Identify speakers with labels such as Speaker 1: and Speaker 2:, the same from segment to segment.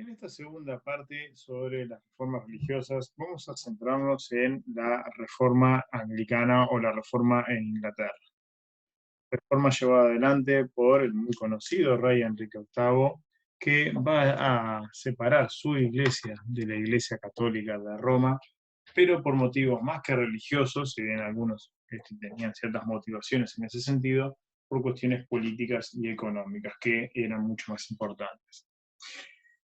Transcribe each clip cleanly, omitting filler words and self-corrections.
Speaker 1: En esta segunda parte sobre las reformas religiosas, vamos a centrarnos en la reforma anglicana o la reforma en Inglaterra. Reforma llevada adelante por el muy conocido rey Enrique VIII, que va a separar su iglesia de la Iglesia Católica de Roma, pero por motivos más que religiosos, si bien algunos tenían ciertas motivaciones en ese sentido, por cuestiones políticas y económicas que eran mucho más importantes.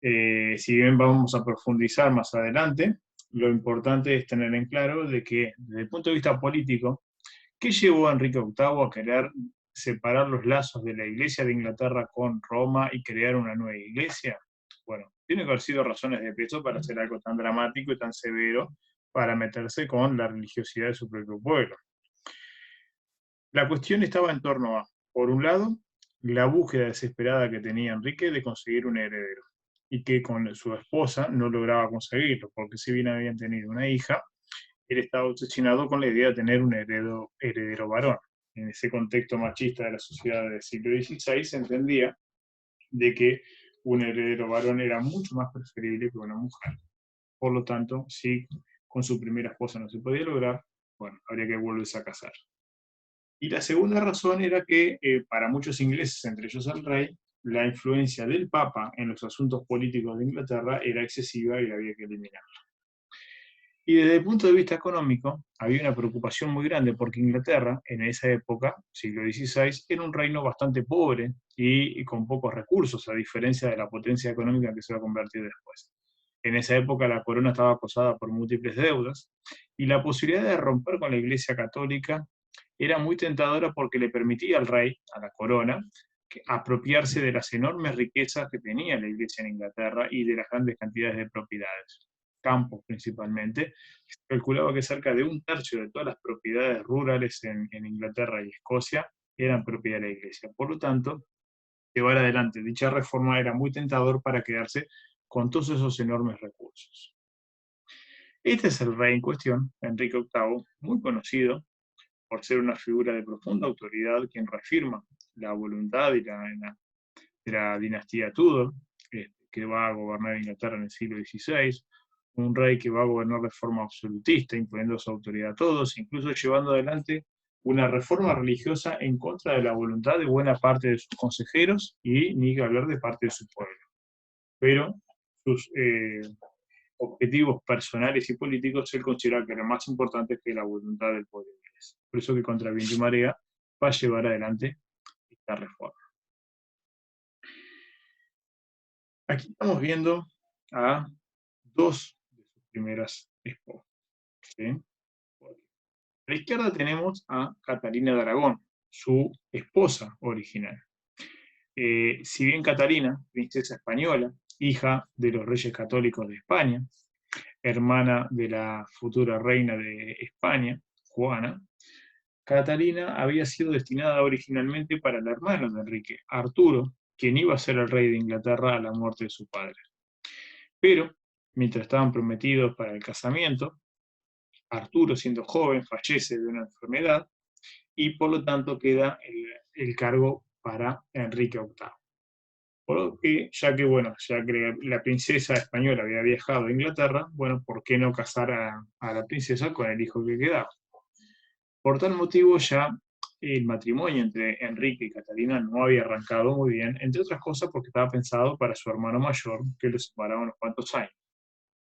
Speaker 1: Si bien vamos a profundizar más adelante, lo importante es tener en claro de que desde el punto de vista político, ¿qué llevó a Enrique VIII a querer separar los lazos de la Iglesia de Inglaterra con Roma y crear una nueva iglesia? Bueno, tiene que haber sido razones de peso para hacer algo tan dramático y tan severo para meterse con la religiosidad de su propio pueblo. La cuestión estaba en torno a, por un lado, la búsqueda desesperada que tenía Enrique de conseguir un heredero, y que con su esposa no lograba conseguirlo, porque si bien habían tenido una hija, él estaba obsesionado con la idea de tener un heredero varón. En ese contexto machista de la sociedad del siglo XVI se entendía de que un heredero varón era mucho más preferible que una mujer. Por lo tanto, si con su primera esposa no se podía lograr, bueno, habría que volverse a casar. Y la segunda razón era que para muchos ingleses, entre ellos el rey, la influencia del Papa en los asuntos políticos de Inglaterra era excesiva y había que eliminarla. Y desde el punto de vista económico, había una preocupación muy grande porque Inglaterra, en esa época, siglo XVI, era un reino bastante pobre y con pocos recursos, a diferencia de la potencia económica que se va a convertir después. En esa época la corona estaba acosada por múltiples deudas y la posibilidad de romper con la Iglesia Católica era muy tentadora porque le permitía al rey, a la corona, apropiarse de las enormes riquezas que tenía la Iglesia en Inglaterra y de las grandes cantidades de propiedades, campos principalmente. Se calculaba que cerca de un tercio de todas las propiedades rurales en Inglaterra y Escocia eran propiedad de la Iglesia. Por lo tanto, llevar adelante dicha reforma era muy tentador para quedarse con todos esos enormes recursos. Este es el rey en cuestión, Enrique VIII, muy conocido por ser una figura de profunda autoridad quien reafirma la voluntad de la dinastía Tudor, que va a gobernar Inglaterra en el siglo XVI, un rey que va a gobernar de forma absolutista, imponiendo su autoridad a todos, incluso llevando adelante una reforma religiosa en contra de la voluntad de buena parte de sus consejeros y ni que hablar de parte de su pueblo. Pero sus objetivos personales y políticos él considera que eran más importantes que la voluntad del pueblo inglés. Por eso que contra viento y marea va a llevar adelante esta reforma. Aquí estamos viendo a dos de sus primeras esposas. ¿Sí? A la izquierda tenemos a Catalina de Aragón, su esposa original. Si bien Catalina, princesa española, hija de los reyes católicos de España, hermana de la futura reina de España, Juana, Catalina había sido destinada originalmente para el hermano de Enrique, Arturo, quien iba a ser el rey de Inglaterra a la muerte de su padre. Pero, mientras estaban prometidos para el casamiento, Arturo, siendo joven, fallece de una enfermedad y por lo tanto queda el cargo para Enrique VIII. Por lo que, ya que la princesa española había viajado a Inglaterra, bueno, ¿por qué no casar a la princesa con el hijo que quedaba? Por tal motivo ya el matrimonio entre Enrique y Catalina no había arrancado muy bien, entre otras cosas porque estaba pensado para su hermano mayor, que lo separaba unos cuantos años.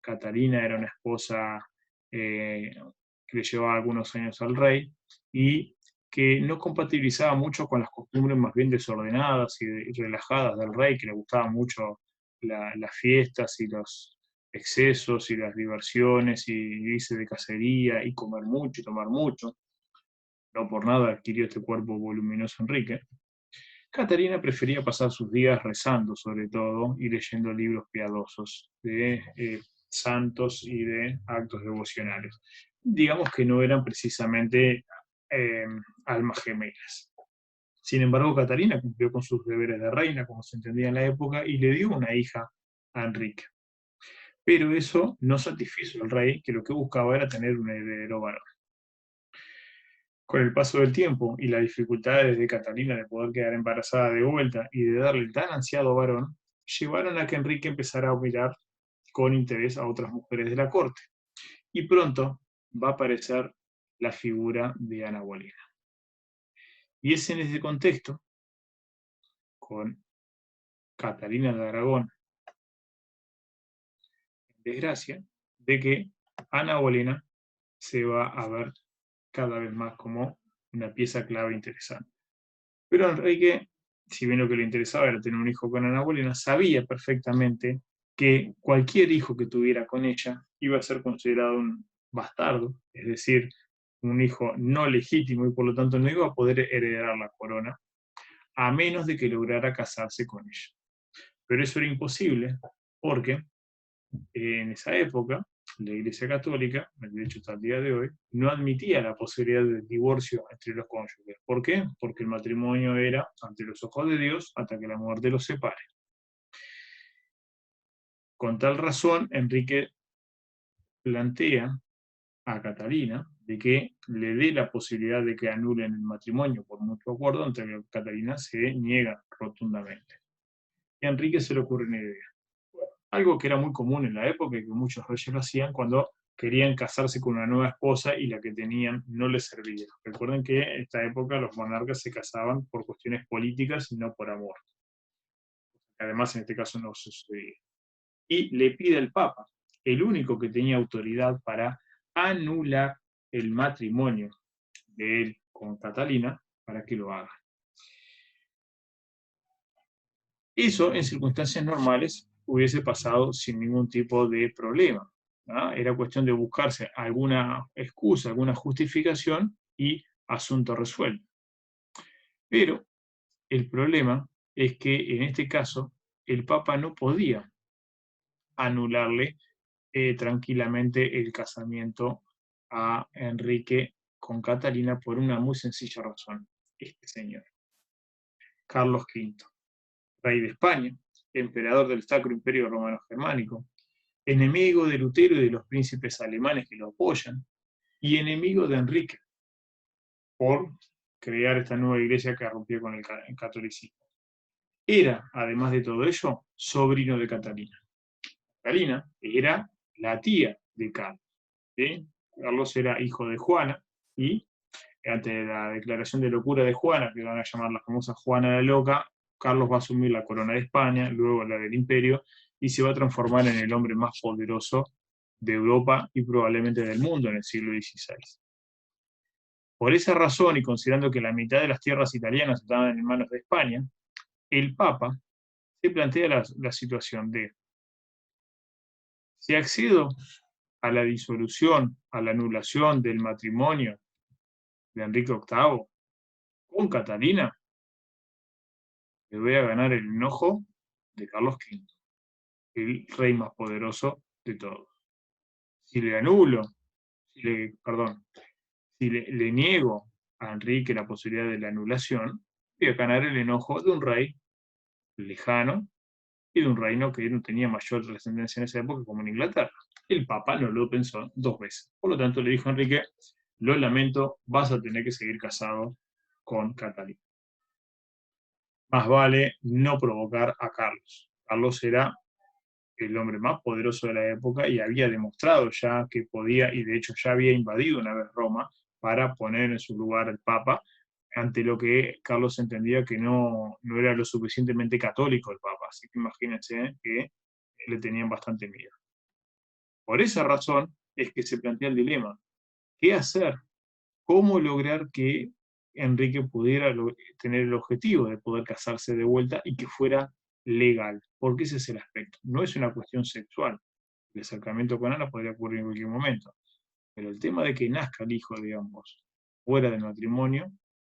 Speaker 1: Catalina era una esposa que le llevaba algunos años al rey y que no compatibilizaba mucho con las costumbres más bien desordenadas y relajadas del rey, que le gustaban mucho las fiestas y los excesos y las diversiones y irse de cacería y comer mucho y tomar mucho. No por nada adquirió este cuerpo voluminoso Enrique. Catalina prefería pasar sus días rezando sobre todo y leyendo libros piadosos de santos y de actos devocionales. Digamos que no eran precisamente eh, almas gemelas. Sin embargo, Catalina cumplió con sus deberes de reina, como se entendía en la época, y le dio una hija a Enrique. Pero eso no satisfizo al rey, que lo que buscaba era tener un heredero varón. Con el paso del tiempo y las dificultades de Catalina de poder quedar embarazada de vuelta y de darle el tan ansiado varón, llevaron a que Enrique empezara a mirar con interés a otras mujeres de la corte. Y pronto va a aparecer la figura de Ana Bolena. Y es en ese contexto, con Catalina de Aragón en desgracia, de que Ana Bolena se va a ver cada vez más como una pieza clave interesante. Pero Enrique, si bien lo que le interesaba era tener un hijo con Ana Bolena, sabía perfectamente que cualquier hijo que tuviera con ella iba a ser considerado un bastardo, es decir, un hijo no legítimo y por lo tanto no iba a poder heredar la corona, a menos de que lograra casarse con ella. Pero eso era imposible porque en esa época la Iglesia Católica, de hecho hasta el día de hoy, no admitía la posibilidad de divorcio entre los cónyuges. ¿Por qué? Porque el matrimonio era ante los ojos de Dios hasta que la muerte los separe. Con tal razón, Enrique plantea a Catalina de que le dé la posibilidad de que anulen el matrimonio por mutuo acuerdo, ante lo que Catalina se niega rotundamente. Y a Enrique se le ocurre una idea. Algo que era muy común en la época y que muchos reyes lo hacían cuando querían casarse con una nueva esposa y la que tenían no les servía. Recuerden que en esta época los monarcas se casaban por cuestiones políticas y no por amor. Además, en este caso no sucedía. Y le pide al Papa, el único que tenía autoridad para anular el matrimonio de él con Catalina, para que lo haga. Eso, en circunstancias normales, hubiese pasado sin ningún tipo de problema. ¿Ah? Era cuestión de buscarse alguna excusa, alguna justificación y asunto resuelto. Pero el problema es que en este caso el Papa no podía anularle tranquilamente el casamiento a Enrique con Catalina por una muy sencilla razón. Este señor, Carlos V, rey de España, emperador del Sacro Imperio Romano Germánico, enemigo de Lutero y de los príncipes alemanes que lo apoyan, y enemigo de Enrique, por crear esta nueva iglesia que rompió con el catolicismo. Era, además de todo ello, sobrino de Catalina. Catalina era la tía de Carlos. ¿Sí? Carlos era hijo de Juana, y ante la declaración de locura de Juana, que van a llamar la famosa Juana la Loca, Carlos va a asumir la corona de España, luego la del imperio, y se va a transformar en el hombre más poderoso de Europa y probablemente del mundo en el siglo XVI. Por esa razón, y considerando que la mitad de las tierras italianas estaban en manos de España, el Papa se plantea la situación de: si accedo a la disolución, a la anulación del matrimonio de Enrique VIII con Catalina, le voy a ganar el enojo de Carlos V, el rey más poderoso de todos. Si le anulo, si le niego a Enrique la posibilidad de la anulación, voy a ganar el enojo de un rey lejano y de un reino que no tenía mayor trascendencia en esa época como en Inglaterra. El Papa no lo pensó dos veces. Por lo tanto, le dijo a Enrique: lo lamento, vas a tener que seguir casado con Catalina. Más vale no provocar a Carlos. Carlos era el hombre más poderoso de la época y había demostrado ya que podía, y de hecho ya había invadido una vez Roma para poner en su lugar al Papa, ante lo que Carlos entendía que no era lo suficientemente católico el Papa. Así que imagínense que le tenían bastante miedo. Por esa razón es que se plantea el dilema: ¿qué hacer? ¿Cómo lograr que Enrique pudiera tener el objetivo de poder casarse de vuelta y que fuera legal? Porque ese es el aspecto. No es una cuestión sexual. El acercamiento con Ana podría ocurrir en cualquier momento. Pero el tema de que nazca el hijo, digamos, fuera del matrimonio,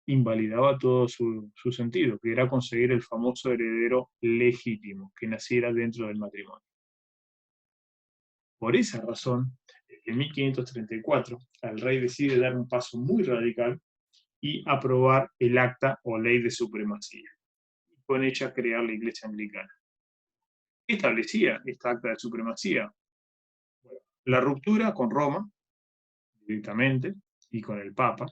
Speaker 1: invalidaba todo su sentido, que era conseguir el famoso heredero legítimo, que naciera dentro del matrimonio. Por esa razón, en 1534, el rey decide dar un paso muy radical y aprobar el acta o ley de supremacía, y con ella crear la Iglesia Anglicana. ¿Qué establecía esta acta de supremacía? Bueno, la ruptura con Roma, directamente, y con el Papa,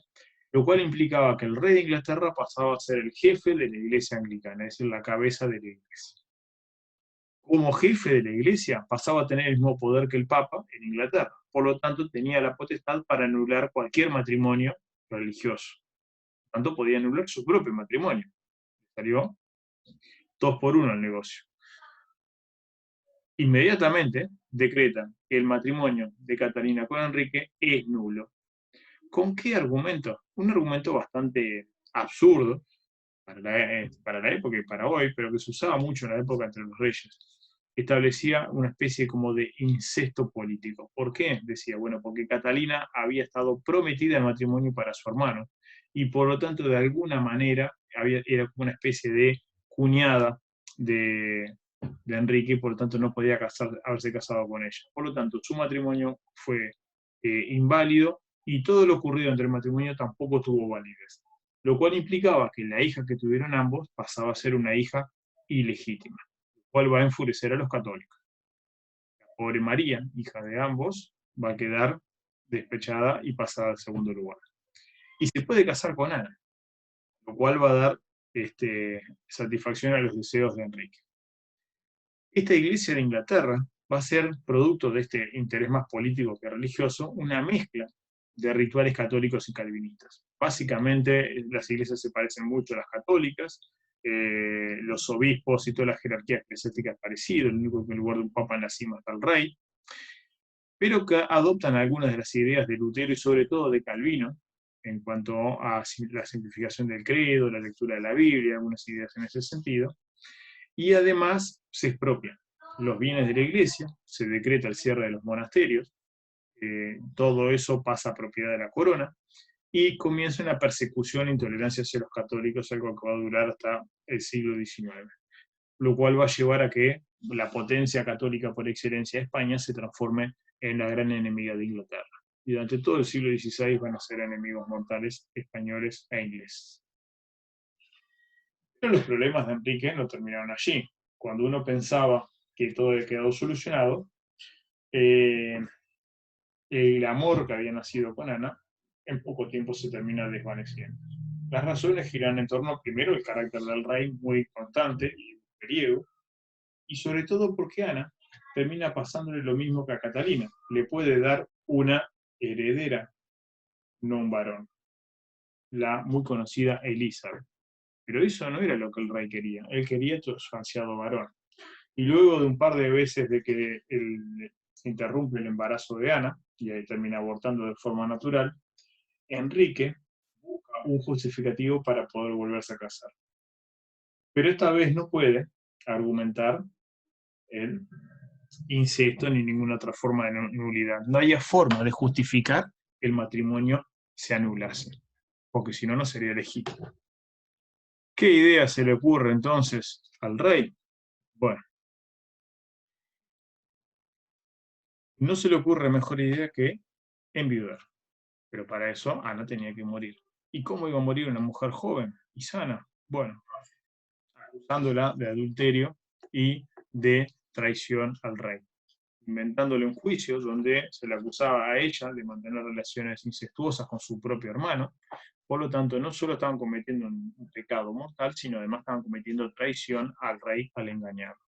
Speaker 1: lo cual implicaba que el rey de Inglaterra pasaba a ser el jefe de la Iglesia Anglicana, es decir, la cabeza de la Iglesia. como jefe de la iglesia, pasaba a tener el mismo poder que el Papa en Inglaterra. Por lo tanto, tenía la potestad para anular cualquier matrimonio religioso. Por lo tanto, podía anular su propio matrimonio. Salió 2-1 el negocio. Inmediatamente decretan que el matrimonio de Catalina con Enrique es nulo. ¿Con qué argumento? Un argumento bastante absurdo para la época y para hoy, pero que se usaba mucho en la época entre los reyes. Establecía una especie como de incesto político. ¿Por qué? Decía, bueno, porque Catalina había estado prometida en matrimonio para su hermano y por lo tanto de alguna manera era como una especie de cuñada de Enrique y por lo tanto no podía haberse casado con ella. Por lo tanto, su matrimonio fue inválido y todo lo ocurrido entre el matrimonio tampoco tuvo validez, lo cual implicaba que la hija que tuvieron ambos pasaba a ser una hija ilegítima, lo cual va a enfurecer a los católicos. La pobre María, hija de ambos, va a quedar despechada y pasada al segundo lugar. Y se puede casar con Ana, lo cual va a dar satisfacción a los deseos de Enrique. Esta iglesia de Inglaterra va a ser, producto de este interés más político que religioso, una mezcla de rituales católicos y calvinistas. Básicamente, las iglesias se parecen mucho a las católicas, los obispos y toda la jerarquía eclesiástica es parecido, el único que en lugar de un papa en la cima está el rey, pero que adoptan algunas de las ideas de Lutero y sobre todo de Calvino, en cuanto a la simplificación del credo, la lectura de la Biblia, algunas ideas en ese sentido, y además se expropian los bienes de la iglesia, se decreta el cierre de los monasterios, todo eso pasa a propiedad de la corona, y comienza una persecución e intolerancia hacia los católicos, algo que va a durar hasta el siglo XIX, lo cual va a llevar a que la potencia católica por excelencia de España se transforme en la gran enemiga de Inglaterra. Y durante todo el siglo XVI van a ser enemigos mortales españoles e ingleses. Pero los problemas de Enrique no terminaron allí. Cuando uno pensaba que todo había quedado solucionado, el amor que había nacido con Ana, en poco tiempo se termina desvaneciendo. Las razones giran en torno, primero, el carácter del rey muy constante y mujeriego, y sobre todo porque Ana termina pasándole lo mismo que a Catalina. Le puede dar una heredera, no un varón, la muy conocida Elizabeth. Pero eso no era lo que el rey quería. Él quería su ansiado varón. Y luego de un par de veces de que se interrumpe el embarazo de Ana, y ahí termina abortando de forma natural, Enrique busca un justificativo para poder volverse a casar. Pero esta vez no puede argumentar el incesto ni ninguna otra forma de nulidad. No había forma de justificar que el matrimonio se anulase, porque si no, no sería legítimo. ¿Qué idea se le ocurre entonces al rey? Bueno, no se le ocurre mejor idea que enviudar. Pero para eso Ana tenía que morir. ¿Y cómo iba a morir una mujer joven y sana? Bueno, acusándola de adulterio y de traición al rey, inventándole un juicio donde se le acusaba a ella de mantener relaciones incestuosas con su propio hermano. Por lo tanto, no solo estaban cometiendo un pecado mortal, sino además estaban cometiendo traición al rey al engañarlo.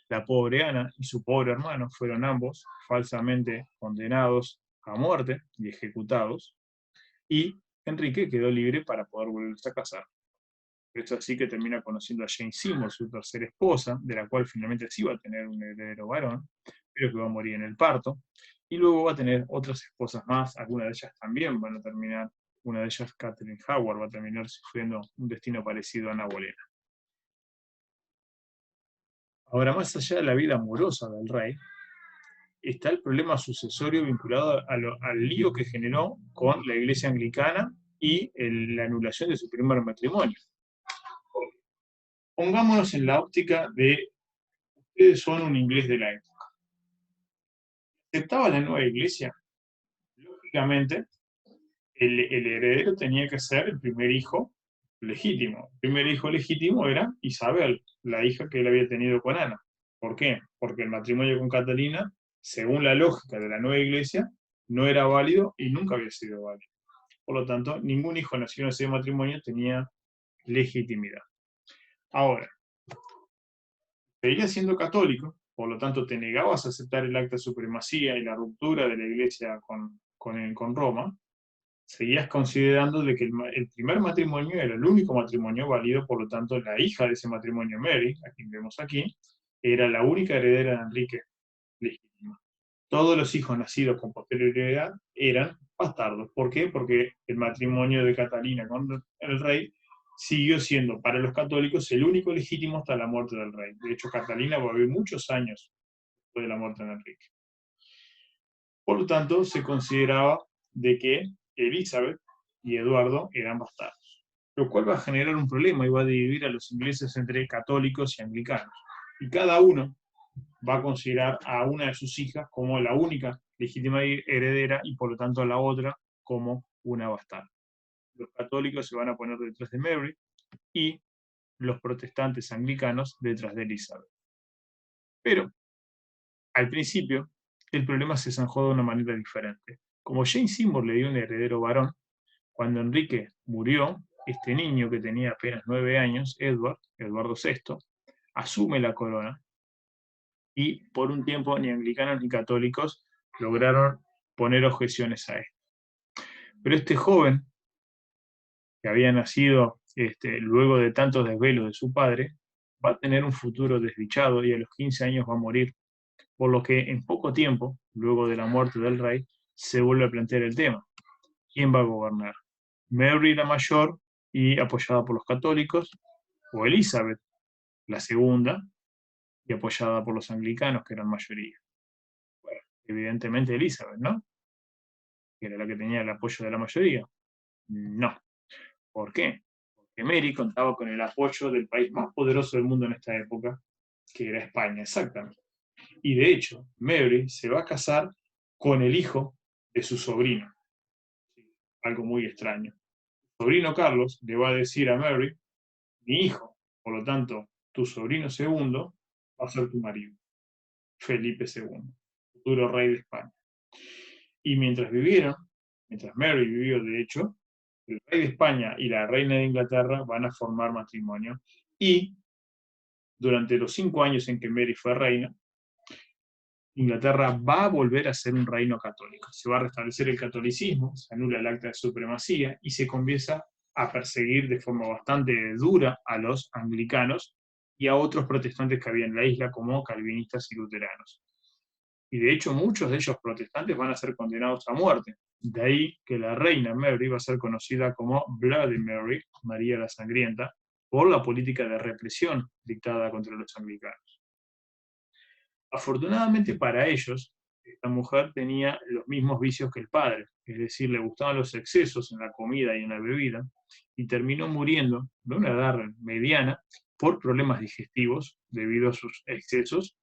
Speaker 1: La pobre Ana y su pobre hermano fueron ambos falsamente condenados a muerte y ejecutados, y Enrique quedó libre para poder volverse a casar. Es así que termina conociendo a Jane Seymour, su tercera esposa, de la cual finalmente sí va a tener un heredero varón, pero que va a morir en el parto, y luego va a tener otras esposas más, algunas de ellas también van a terminar, una de ellas, Catherine Howard, va a terminar sufriendo un destino parecido a Ana Bolena. Ahora, más allá de la vida amorosa del rey, está el problema sucesorio vinculado al lío que generó con la iglesia anglicana y la anulación de su primer matrimonio. Pongámonos en la óptica de ustedes son un inglés de la época. ¿Aceptaba la nueva iglesia? Lógicamente, el heredero tenía que ser el primer hijo legítimo. El primer hijo legítimo era Isabel, la hija que él había tenido con Ana. ¿Por qué? Porque el matrimonio con Catalina, según la lógica de la nueva iglesia, no era válido y nunca había sido válido. Por lo tanto, ningún hijo nacido en ese matrimonio tenía legitimidad. Ahora, seguías siendo católico, por lo tanto te negabas a aceptar el acta de supremacía y la ruptura de la iglesia con Roma, seguías considerando de que el primer matrimonio era el único matrimonio válido, por lo tanto la hija de ese matrimonio, Mary, a quien vemos aquí, era la única heredera de Enrique legítima. Todos los hijos nacidos con posterioridad eran bastardos. ¿Por qué? Porque el matrimonio de Catalina con el rey siguió siendo para los católicos el único legítimo hasta la muerte del rey. De hecho, Catalina va a vivir muchos años después de la muerte de Enrique. Por lo tanto, se consideraba de que Elizabeth y Eduardo eran bastardos, lo cual va a generar un problema y va a dividir a los ingleses entre católicos y anglicanos. Y cada uno va a considerar a una de sus hijas como la única legítima heredera y por lo tanto a la otra como una bastarda. Los católicos se van a poner detrás de Mary y los protestantes anglicanos detrás de Elizabeth. Pero, al principio, el problema se zanjó de una manera diferente. Como Jane Seymour le dio un heredero varón, cuando Enrique murió, este niño que tenía apenas 9 años, Eduardo VI, asume la corona y por un tiempo ni anglicanos ni católicos lograron poner objeciones a esto. Pero este joven, que había nacido luego de tantos desvelos de su padre, va a tener un futuro desdichado y a los 15 años va a morir, por lo que en poco tiempo, luego de la muerte del rey, se vuelve a plantear el tema. ¿Quién va a gobernar? ¿Mary la mayor y apoyada por los católicos? ¿O Elizabeth, la segunda, y apoyada por los anglicanos, que eran mayoría? Bueno, evidentemente Elizabeth, ¿no? Que era la que tenía el apoyo de la mayoría. No. ¿Por qué? Porque Mary contaba con el apoyo del país más poderoso del mundo en esta época, que era España, exactamente. Y de hecho, Mary se va a casar con el hijo de su sobrino. Algo muy extraño. Su sobrino Carlos le va a decir a Mary: mi hijo, por lo tanto, tu sobrino segundo, va a ser tu marido, Felipe II, futuro rey de España. Y mientras Mary vivió de hecho, el rey de España y la reina de Inglaterra van a formar matrimonio. Y durante los 5 años en que Mary fue reina, Inglaterra va a volver a ser un reino católico. Se va a restablecer el catolicismo, se anula el acta de supremacía y se comienza a perseguir de forma bastante dura a los anglicanos y a otros protestantes que había en la isla, como calvinistas y luteranos. Y de hecho muchos de ellos protestantes van a ser condenados a muerte. De ahí que la reina Mary va a ser conocida como Bloody Mary, María la Sangrienta, por la política de represión dictada contra los anglicanos. Afortunadamente para ellos, esta mujer tenía los mismos vicios que el padre, es decir, le gustaban los excesos en la comida y en la bebida, y terminó muriendo de una edad mediana por problemas digestivos debido a sus excesos,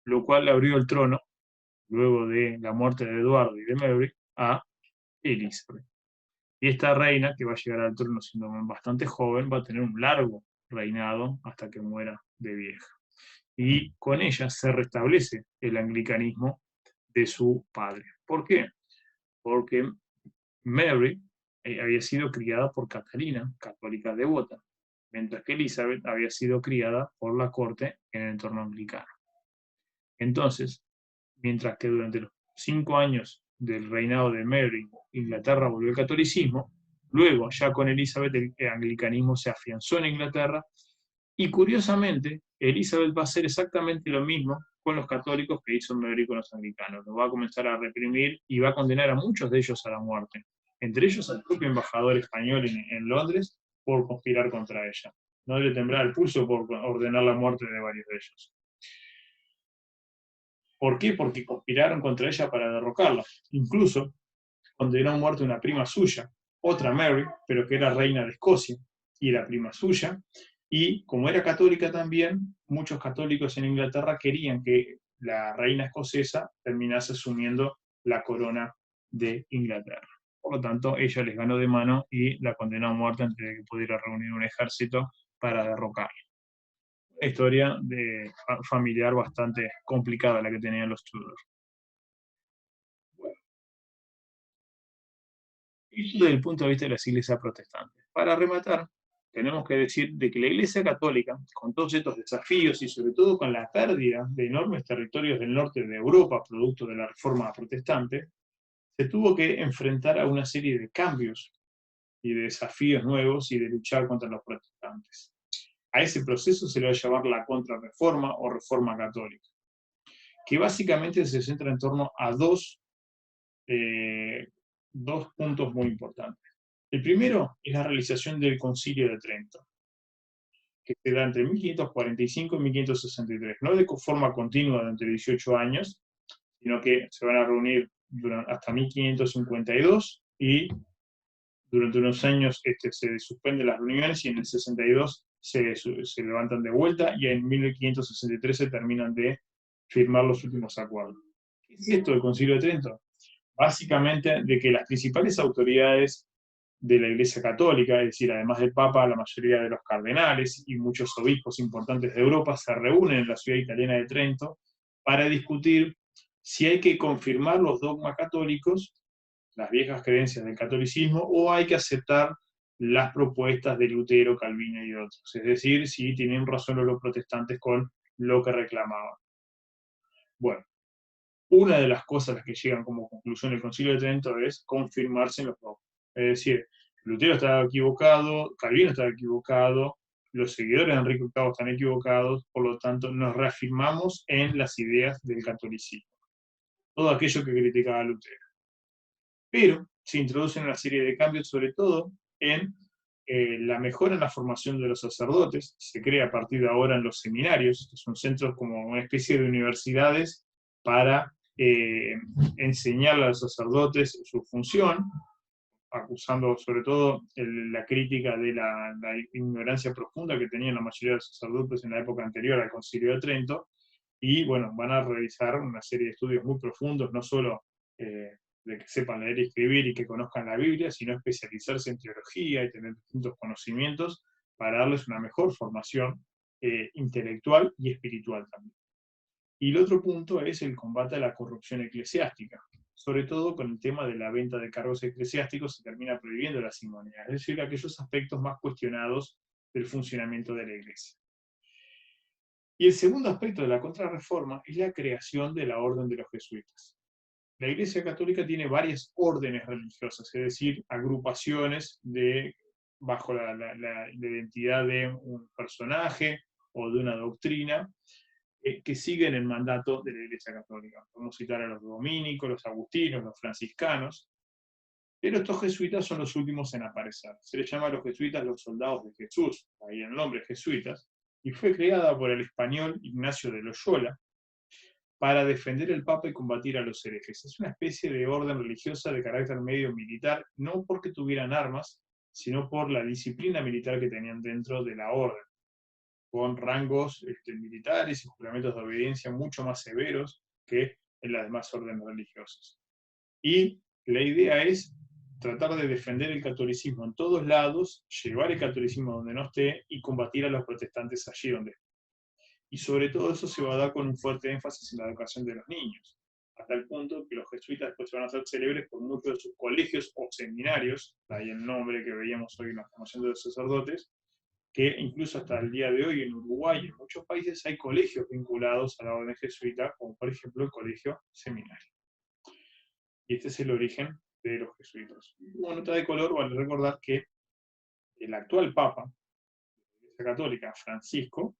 Speaker 1: lo cual le abrió el trono, luego de la muerte de Eduardo y de Mary, a Elizabeth. Y esta reina, que va a llegar al trono siendo bastante joven, va a tener un largo reinado hasta que muera de vieja. Y con ella se restablece el anglicanismo de su padre. ¿Por qué? Porque Mary había sido criada por Catalina, católica devota, mientras que Elizabeth había sido criada por la corte en el entorno anglicano. Entonces, mientras que durante los 5 años del reinado de Mary, Inglaterra volvió al catolicismo, luego, ya con Elizabeth, el anglicanismo se afianzó en Inglaterra, y curiosamente, Elizabeth va a hacer exactamente lo mismo con los católicos que hizo Mary con los anglicanos. Los va a comenzar a reprimir y va a condenar a muchos de ellos a la muerte. Entre ellos al propio embajador español en Londres por conspirar contra ella. No le temblar el pulso por ordenar la muerte de varios de ellos. ¿Por qué? Porque conspiraron contra ella para derrocarla. Incluso condenó a muerte una prima suya, otra Mary, pero que era reina de Escocia, y era prima suya. Y como era católica también, muchos católicos en Inglaterra querían que la reina escocesa terminase asumiendo la corona de Inglaterra. Por lo tanto, ella les ganó de mano y la condenó a muerte antes de que pudiera reunir un ejército para derrocarla. Una historia familiar bastante complicada la que tenían los Tudor. Bueno, eso desde el punto de vista de las iglesias protestantes. Para rematar, tenemos que decir de que la Iglesia Católica, con todos estos desafíos y sobre todo con la pérdida de enormes territorios del norte de Europa, producto de la Reforma Protestante, se tuvo que enfrentar a una serie de cambios y de desafíos nuevos y de luchar contra los protestantes. A ese proceso se le va a llamar la Contrarreforma o Reforma Católica, que básicamente se centra en torno a dos puntos muy importantes. El primero es la realización del Concilio de Trento, que se da entre 1545 y 1563, no de forma continua durante 18 años, sino que se van a reunir hasta 1552 y durante unos años se suspenden las reuniones y en el 62 se levantan de vuelta y en 1563 se terminan de firmar los últimos acuerdos. ¿Qué es esto del Concilio de Trento? Básicamente de que las principales autoridades de la Iglesia Católica, es decir, además del Papa, la mayoría de los cardenales y muchos obispos importantes de Europa se reúnen en la ciudad italiana de Trento para discutir si hay que confirmar los dogmas católicos, las viejas creencias del catolicismo, o hay que aceptar las propuestas de Lutero, Calvino y otros. Es decir, si tienen razón los protestantes con lo que reclamaban. Bueno, una de las cosas a las que llegan como conclusión del Concilio de Trento es confirmarse en los dogmas. Es decir, Lutero estaba equivocado, Calvino estaba equivocado, los seguidores de Enrique VIII están equivocados, por lo tanto nos reafirmamos en las ideas del catolicismo. Todo aquello que criticaba a Lutero. Pero se introducen una serie de cambios, sobre todo en la mejora en la formación de los sacerdotes. Se crea a partir de ahora en los seminarios, que son centros como una especie de universidades para enseñar a los sacerdotes su función, acusando sobre todo la crítica de la ignorancia profunda que tenían la mayoría de los sacerdotes en la época anterior al Concilio de Trento, y bueno, van a realizar una serie de estudios muy profundos, no solo de que sepan leer y escribir y que conozcan la Biblia, sino especializarse en teología y tener distintos conocimientos para darles una mejor formación intelectual y espiritual también. Y el otro punto es el combate a la corrupción eclesiástica. Sobre todo con el tema de la venta de cargos eclesiásticos se termina prohibiendo la simonía, es decir, aquellos aspectos más cuestionados del funcionamiento de la Iglesia. Y el segundo aspecto de la Contrarreforma es la creación de la Orden de los Jesuitas. La Iglesia Católica tiene varias órdenes religiosas, es decir, agrupaciones bajo la identidad de un personaje o de una doctrina, que siguen el mandato de la Iglesia Católica. Podemos citar a los dominicos, los agustinos, los franciscanos, pero estos jesuitas son los últimos en aparecer. Se les llama a los jesuitas los soldados de Jesús, ahí el nombre jesuitas, y fue creada por el español Ignacio de Loyola para defender el Papa y combatir a los herejes. Es una especie de orden religiosa de carácter medio militar, no porque tuvieran armas, sino por la disciplina militar que tenían dentro de la orden, con rangos militares y juramentos de obediencia mucho más severos que en las demás órdenes religiosas. Y la idea es tratar de defender el catolicismo en todos lados, llevar el catolicismo donde no esté y combatir a los protestantes allí donde esté. Y sobre todo eso se va a dar con un fuerte énfasis en la educación de los niños, hasta el punto que los jesuitas después se van a hacer célebres por muchos de sus colegios o seminarios, ahí el nombre que veíamos hoy en la formación de los sacerdotes, que incluso hasta el día de hoy en Uruguay y en muchos países hay colegios vinculados a la orden jesuita, como por ejemplo el colegio seminario. Y este es el origen de los jesuitas. Como nota de color, vale recordar que el actual Papa de la Iglesia Católica, Francisco,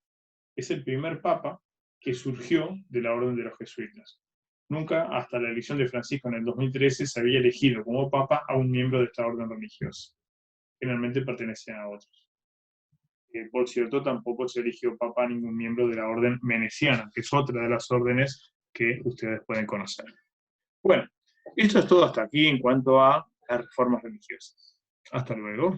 Speaker 1: es el primer Papa que surgió de la orden de los jesuitas. Nunca, hasta la elección de Francisco en el 2013, se había elegido como Papa a un miembro de esta orden religiosa. Generalmente pertenecían a otros. Por cierto, tampoco se eligió Papa a ningún miembro de la orden meneciana, que es otra de las órdenes que ustedes pueden conocer. Bueno, esto es todo hasta aquí en cuanto a las reformas religiosas. Hasta luego.